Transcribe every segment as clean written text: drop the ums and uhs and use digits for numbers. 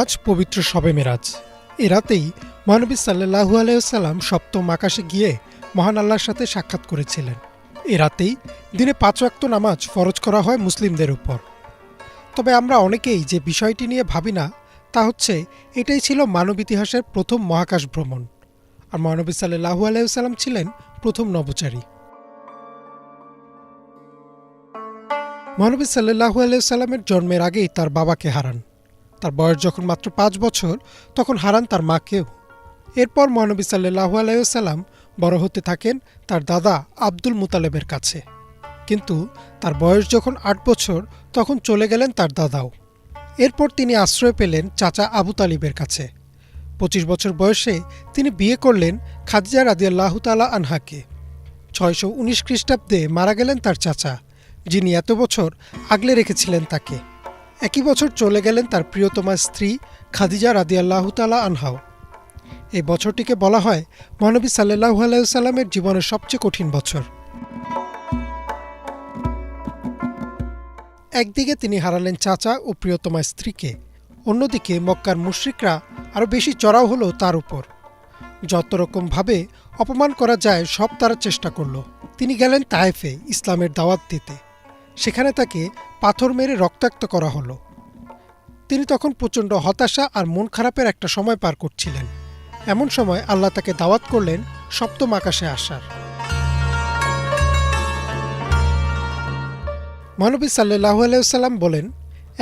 আজ পবিত্র শবে মেরাজ। এ রাতেই মহানবী সাল্লাল্লাহু আলাইহি ওয়াসাল্লাম সপ্তম আকাশে গিয়ে মহান আল্লাহর সাথে সাক্ষাৎ করেছিলেন। এ রাতেই দিনে ৫ ওয়াক্ত নামাজ ফরজ করা হয় মুসলিমদের উপর। তবে আমরা অনেকেই যে বিষয়টি নিয়ে ভাবি না তা হচ্ছে এটাই ছিল মানব ইতিহাসের প্রথম মহাকাশ ভ্রমণ, আর মহানবী সাল্লাল্লাহু আলাইহি ওয়াসাল্লাম ছিলেন প্রথম নভোচারী। মহানবী সাল্লাল্লাহু আলাইহি ওয়াসাল্লামের জন্মের আগেই তার বাবাকে হারান। তার বয়স যখন মাত্র ৫ বছর তখন হারান তার মাকেও। এরপর মহানবী সাল্লাল্লাহু আলাইহি ওয়াসাল্লাম বড় হতে থাকেন তার দাদা আব্দুল মুতালেবের কাছে। কিন্তু তার বয়স যখন ৮ বছর তখন চলে গেলেন তার দাদাও। এরপর তিনি আশ্রয় পেলেন চাচা আবু তালিবের কাছে। ২৫ বছর বয়সে তিনি বিয়ে করলেন খাদিজা রাদিয়াল্লাহু তাআলা আনহাকে। ৬১৯ খ্রিস্টাব্দে মারা গেলেন তার চাচা, যিনি এত বছর আগলে রেখেছিলেন তাকে। একই বছর চলে গেলেন তার প্রিয়তমা স্ত্রী খাদিজা রাদিয়াল্লাহু তাআলা আনহাও। এই বছরটিকে বলা হয় মহানবী সাল্লাল্লাহু আলাইহি ওয়াসাল্লামের জীবনের সবচেয়ে কঠিন বছর। একদিকে তিনি হারালেন চাচা ও প্রিয়তমা স্ত্রীকে, অন্যদিকে মক্কার মুশরিকরা আরও বেশি চড়াও হলো তার উপর। যত রকমভাবে অপমান করা যায় সব তারা চেষ্টা করল। তিনি গেলেন তায়েফে ইসলামের দাওয়াত দিতে। সেখানে তাকে পাথর মেরে রক্তাক্ত করা হলো। তিনি তখন প্রচণ্ড হতাশা আর মন খারাপের একটা সময় পার করছিলেন। এমন সময় আল্লাহ তাকে দাওয়াত করলেন সপ্তম আকাশে আসার। মহানবী সাল্লাল্লাহু আলাইহি ওয়াসাল্লাম বলেন,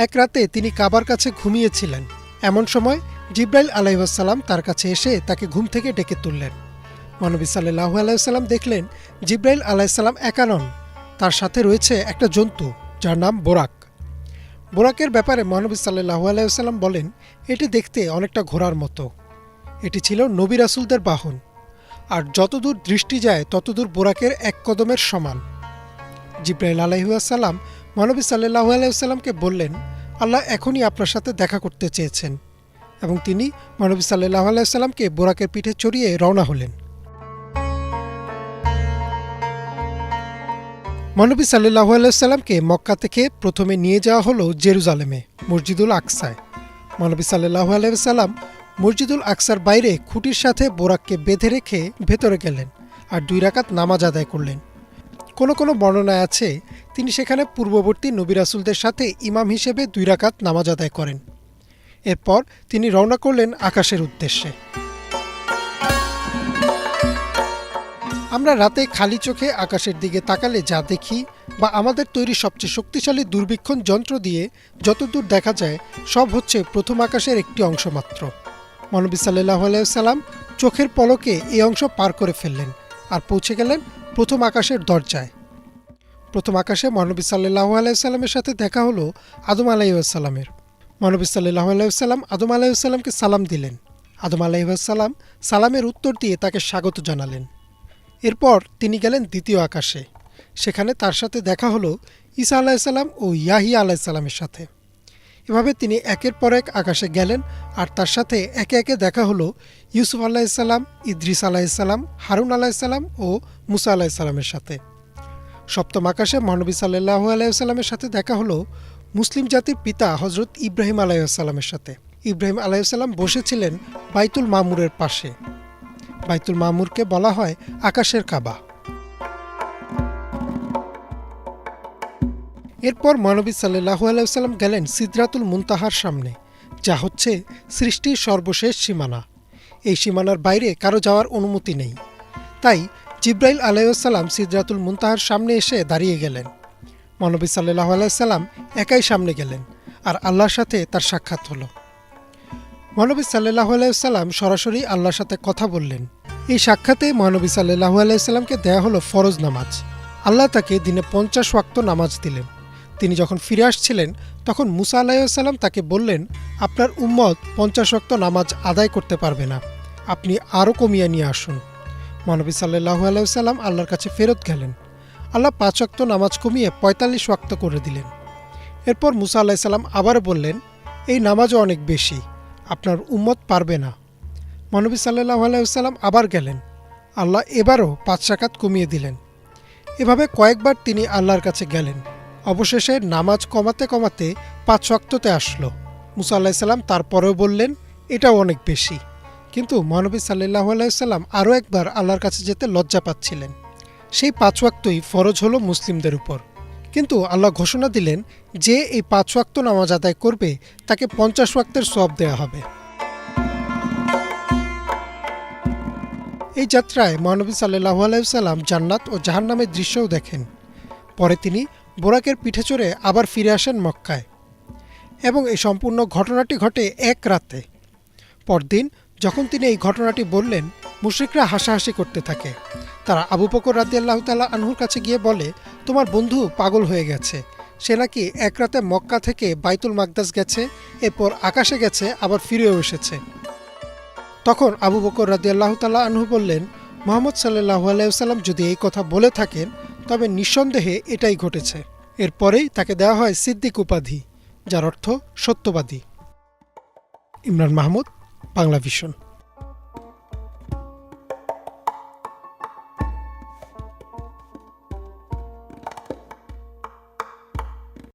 এক রাতে তিনি কাবার কাছে ঘুমিয়েছিলেন। এমন সময় জিবরাইল আলাইহিস সালাম তার কাছে এসে তাকে ঘুম থেকে ডেকে তুললেন। মহানবী সাল্লাল্লাহু আলাইহি ওয়াসাল্লাম দেখলেন জিবরাইল আলাইহিস সালাম একা নন, তার সাথে রয়েছে একটা জন্তু যার নাম বোরাক। বোরাকের ব্যাপারে মহানবী সাল্লাল্লাহু আলাইহি ওয়াসাল্লাম বলেন, এটি দেখতে অনেকটা ঘোড়ার মতো। এটি ছিল নবী রাসূলদের বাহন, আর যতদূর দৃষ্টি যায় ততদূর বোরাকের এক কদমের সমান। জিবরাইল আলাইহিস সালাম মহানবী সাল্লাল্লাহু আলাইহি ওয়াসাল্লামকে বললেন, আল্লাহ এখনই আপনার সাথে দেখা করতে চেয়েছেন, এবং তিনি মহানবী সাল্লাল্লাহু আলাইহি ওয়াসাল্লামকে বোরাকের পিঠে চড়িয়ে রওনা হলেন। মহানবী সাল্লাল্লাহু আলাইহি ওয়াসাল্লামকে মক্কা থেকে প্রথমে নিয়ে যাওয়া হলো জেরুজালেমে মসজিদুল আকসায়। মহানবী সাল্লাল্লাহু আলাইহি ওয়াসাল্লাম মসজিদুল আকসার বাইরে খুঁটির সাথে বোরাককে বেঁধে রেখে ভেতরে গেলেন আর ২ রাকাত নামাজ আদায় করলেন। কোনো কোনো বর্ণনায় আছে তিনি সেখানে পূর্ববর্তী নবী রাসূলদের সাথে ইমাম হিসেবে ২ রাকাত নামাজ আদায় করেন। এরপর তিনি রওনা করলেন আকাশের উদ্দেশ্যে। আমরা রাতে খালি চোখে আকাশের দিকে তাকালে যা দেখি, বা আমাদের তৈরি সবচেয়ে শক্তিশালী দূরবীক্ষণ যন্ত্র দিয়ে যতদূর দেখা যায়, সব হচ্ছে প্রথম আকাশের একটি অংশ মাত্র। মহানবী সাল্লাল্লাহু আলাইহি ওয়াসাল্লাম চোখের পলকে এই অংশ পার করে ফেললেন আর পৌঁছে গেলেন প্রথম আকাশের দরজায়। প্রথম আকাশে মহানবী সাল্লাল্লাহু আলাইহি ওয়াসাল্লামের সাথে দেখা হলো আদম আলাইহিস সালামের। মহানবী সাল্লাল্লাহু আলাইহি ওয়াসাল্লাম আদম আলাইহিস সালামকে সালাম দিলেন। আদম আলাইহিস সালাম সালামের উত্তর দিয়ে তাকে স্বাগত জানালেন। এরপর তিনি গেলেন দ্বিতীয় আকাশে। সেখানে তার সাথে দেখা হলো ঈসা আলাইহিস সালাম ও ইয়াহিয়া আলাইহিস সালামের সাথে। এভাবে তিনি একের পর এক আকাশে গেলেন, আর তার সাথে একে একে দেখা হলো ইউসুফ আলাইহিস সালাম, ইদ্রিস আলাইহিস সালাম, হারুন আলাইহিস সালাম ও মুসা আলাইহিস সালামের সাথে। সপ্তম আকাশে মহানবী সাল্লাল্লাহু আলাইহি ওয়াসাল্লামের সাথে দেখা হলো মুসলিম জাতির পিতা হযরত ইব্রাহিম আলাইহিস সালামের সাথে। ইব্রাহিম আলাইহিস সালাম বসেছিলেন বাইতুল মামুরের পাশে। বাইতুল মামুরকে বলা হয় আকাশের কাবা। এরপর মহানবী সাল্লাল্লাহু আলাইহি ওয়াসাল্লাম গেলেন সিদরাতুল মুনতাহার সামনে, যা হচ্ছে সৃষ্টির সর্বশেষ সীমানা। এই সীমানার বাইরে কারো যাওয়ার অনুমতি নেই। তাই জিবরাইল আলাইহিস সালাম সিদরাতুল মুনতাহার সামনে এসে দাঁড়িয়ে গেলেন। মহানবী সাল্লাল্লাহু আলাইহি ওয়াসাল্লাম একাই সামনে গেলেন, আর আল্লাহর সাথে তার সাক্ষাৎ হলো। মহানবী সাল্লাল্লাহু আলাইহি ওয়াসাল্লাম সরাসরি আল্লাহর সাথে কথা বললেন। এই সাক্ষাতে মহানবী সাল্লাল্লাহু আলাইহি ওয়াসাল্লামকে দেয়া হলো ফরজ নামাজ। আল্লাহ তাকে দিনে ৫০ ওয়াক্ত নামাজ দিলেন। তিনি যখন ফিরে আসছিলেন তখন মুসা আলাইহিস সালাম তাকে বললেন, আপনার উম্মত ৫০ ওয়াক্ত নামাজ আদায় করতে পারবে না, আপনি আরও কমিয়ে নিয়ে আসুন। মহানবী সাল্লাল্লাহু আলাইহি ওয়াসাল্লাম আল্লাহর কাছে ফেরত গেলেন। আল্লাহ ৫ ওয়াক্ত নামাজ কমিয়ে ৪৫ ওয়াক্ত করে দিলেন। এরপর মুসা আলাইহিস সালাম আবার বললেন, এই নামাজও অনেক বেশি, আপনার উম্মত পারবে না। মহানবী সাল্লাল্লাহু আলাইহি ওয়াসাল্লাম আবার গেলেন। আল্লাহ এবারও ৫ রাকাত কমিয়ে দিলেন। এভাবে কয়েকবার তিনি আল্লাহর কাছে গেলেন। অবশেষে নামাজ কমাতে কমাতে ৫ ওয়াক্ততে আসলো। মুসা আলাহিসাল্লাম তারপরেও বললেন, এটাও অনেক বেশি। কিন্তু মহানবী সাল্লাল্লাহু আলাইহি সাল্লাম আরও একবার আল্লাহর কাছে যেতে লজ্জা পাচ্ছিলেন। সেই 5 ওয়াক্তই ফরজ হলো মুসলিমদের উপর। কিন্তু আল্লাহ ঘোষণা দিলেন যে এই 5 ওয়াক্ত নামাজ আদায় করবে তাকে 50 ওয়াক্তের সওয়াব দেওয়া হবে। এই যাত্রায় মহানবী সাল্লাল্লাহু আলাইহি সাল্লাম জান্নাত ও জাহান্নামের দৃশ্যও দেখেন। পরে তিনি বোরাকের পিঠে চড়ে আবার ফিরে আসেন মক্কায় এবং এই সম্পূর্ণ ঘটনাটি ঘটে এক রাতে। পরদিন যখন তিনি এই ঘটনাটি বললেন, মুশরিকরা হাসাহাসি করতে থাকে। তারা আবু বকর রাদিয়াল্লাহু তাআলা আনহুর কাছে গিয়ে বলে, তোমার বন্ধু পাগল হয়ে গেছে, সে নাকি এক রাতে মক্কা থেকে বাইতুল মাকদাস গেছে, এরপর আকাশে গেছে, আবার ফিরেও এসেছে। তখন আবু বকর রাদিয়াল্লাহু তাআলা আনহু বললেন, মুহাম্মদ সাল্লাল্লাহু আলাইহি ওয়াসাল্লাম যদি এই কথা বলে থাকেন তবে নিঃসন্দেহে এটাই ঘটেছে। এরপরেই তাকে দেওয়া হয় সিদ্দিক উপাধি, যার অর্থ সত্যবাদী। ইমরান মাহমুদ, বাংলা ভিশন।